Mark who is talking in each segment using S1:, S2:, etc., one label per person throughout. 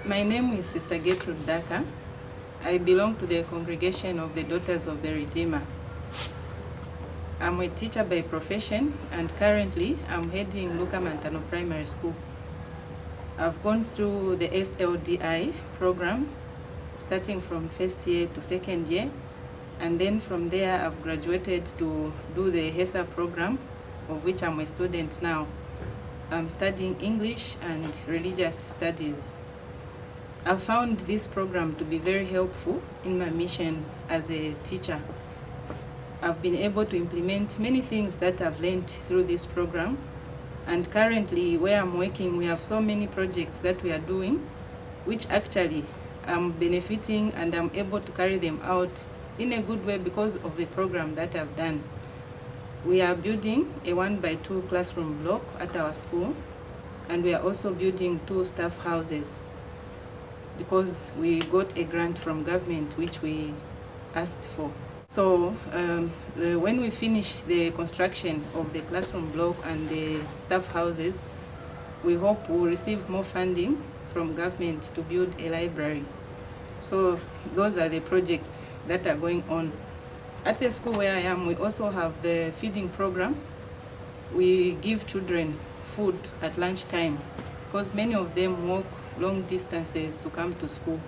S1: My name is Sister Gertrude Daka. I belong to the congregation of the Daughters of the Redeemer. I'm a teacher by profession, and currently I'm heading Lukamatano Primary School. I've gone through the SLDI program, starting from first year to second year, and then from there I've graduated to do the HESA program, of which I'm a student now. I'm studying English and religious studies. I've found this program to be very helpful in my mission as a teacher. I've been able to implement many things that I've learned through this program, and currently where I'm working, we have so many projects that we are doing, which actually I'm benefiting and I'm able to carry them out in a good way because of the program that I've done. We are building a 1x2 classroom block at our school, and we are also building 2 staff houses because we got a grant from government which we asked for. So when we finish the construction of the classroom block and the staff houses, we hope we'll receive more funding from government to build a library. So those are the projects that are going on. At the school where I am, we also have the feeding program. We give children food at lunchtime because many of them walk long distances to come to school.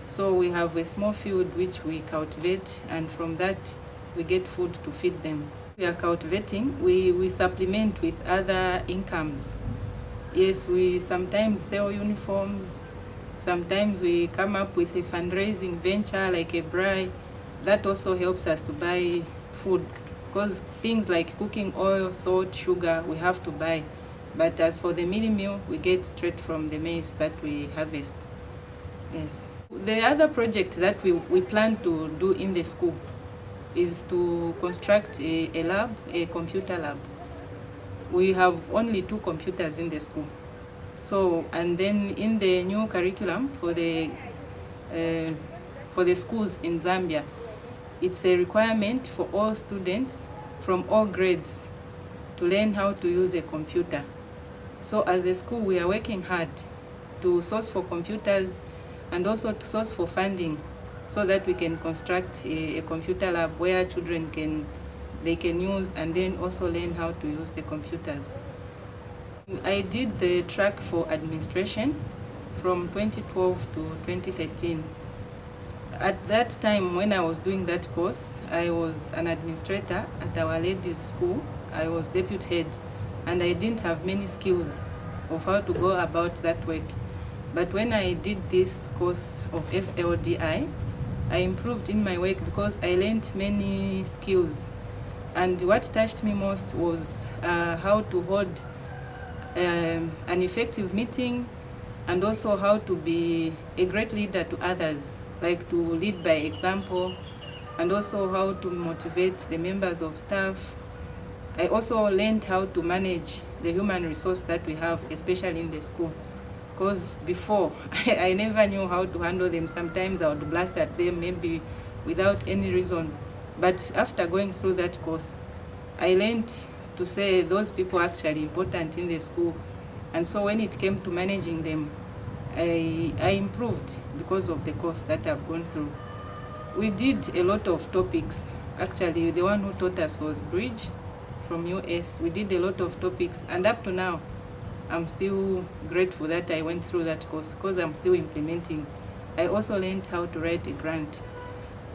S1: So we have a small field which we cultivate, and from that we get food to feed them. We are cultivating, we supplement with other incomes. Yes, we sometimes sell uniforms, sometimes we come up with a fundraising venture like a braai. That also helps us to buy food, because things like cooking oil, salt, sugar, we have to buy. But as for the mini meal, we get straight from the maize that we harvest. Yes. The other project that we plan to do in the school is to construct a lab, a computer lab. We have only 2 computers in the school. So, and then in the new curriculum for the schools in Zambia, it's a requirement for all students from all grades to learn how to use a computer. So as a school, we are working hard to source for computers and also to source for funding so that we can construct a computer lab where children can use and then also learn how to use the computers. I did the track for administration from 2012 to 2013. At that time when I was doing that course, I was an administrator at Our Lady's School. I was deputy head, and I didn't have many skills of how to go about that work. But when I did this course of SLDI, I improved in my work because I learned many skills. And what touched me most was how to hold an effective meeting, and also how to be a great leader to others, like to lead by example, and also how to motivate the members of staff. I also learned how to manage the human resource that we have, especially in the school. Because before, I never knew how to handle them. Sometimes I would blast at them, maybe without any reason. But after going through that course, I learned to say those people are actually important in the school. And so when it came to managing them, I improved because of the course that I've gone through. We did a lot of topics. Actually, the one who taught us was Bridge from US. We did a lot of topics, and up to now, I'm still grateful that I went through that course because I'm still implementing. I also learned how to write a grant.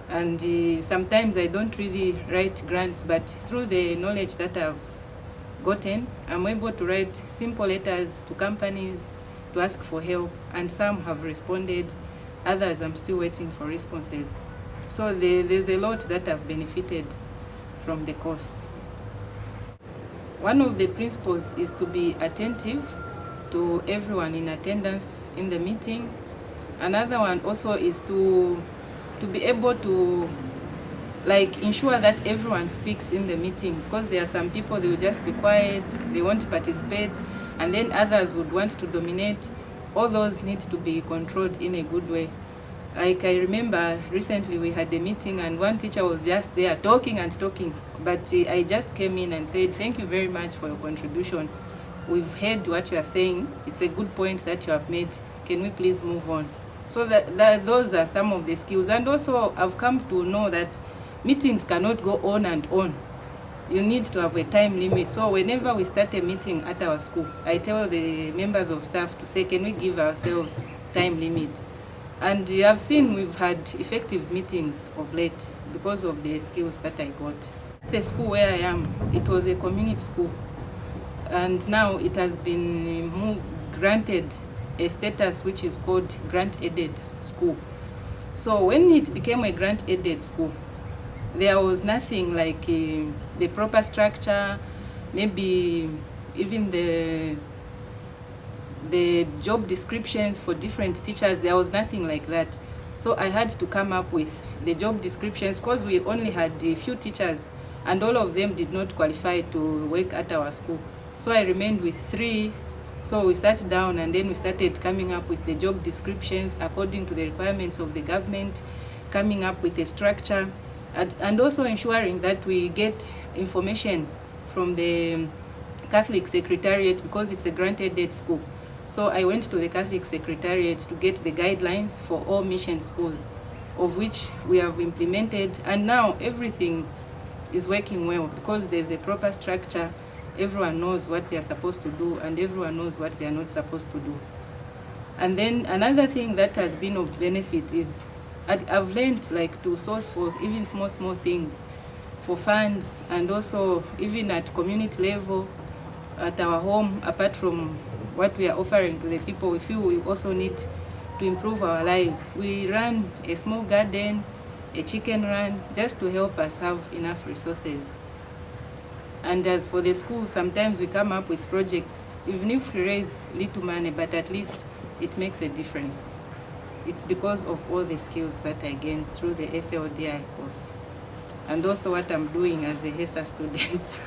S1: And sometimes I don't really write grants, but through the knowledge that I've gotten, I'm able to write simple letters to companies to ask for help, and some have responded, others I'm still waiting for responses. So there's a lot that I've benefited from the course. One of the principles is to be attentive to everyone in attendance in the meeting. Another one also is to be able to ensure that everyone speaks in the meeting, because there are some people, they will just be quiet, they won't participate, and then others would want to dominate. All those need to be controlled in a good way. Like I remember recently we had a meeting and one teacher was just there talking and talking, but I just came in and said, thank you very much for your contribution. We've heard what you are saying. It's a good point that you have made. Can we please move on? So those are some of the skills. And also I've come to know that meetings cannot go on and on. You need to have a time limit. So whenever we start a meeting at our school, I tell the members of staff to say, can we give ourselves time limit? And you have seen we've had effective meetings of late because of the skills that I got. The school where I am, it was a community school, and now it has been granted a status which is called grant-aided school. So when it became a grant-aided school, there was nothing like the proper structure, maybe even the job descriptions for different teachers. There was nothing like that. So I had to come up with the job descriptions because we only had a few teachers and all of them did not qualify to work at our school. So I remained with 3. So we started down and then we started coming up with the job descriptions according to the requirements of the government, coming up with a structure, and also ensuring that we get information from the Catholic Secretariat because it's a grant-aided school. So I went to the Catholic Secretariat to get the guidelines for all mission schools, of which we have implemented, and now everything is working well because there's a proper structure. Everyone knows what they are supposed to do and everyone knows what they are not supposed to do. And then another thing that has been of benefit is I've learned like to source for even small things for funds, and also even at community level, at our home, apart from what we are offering to the people, we feel we also need to improve our lives. We run a small garden, a chicken run, just to help us have enough resources. And as for the school, sometimes we come up with projects, even if we raise little money, but at least it makes a difference. It's because of all the skills that I gained through the SLDI course, and also what I'm doing as a HESA student.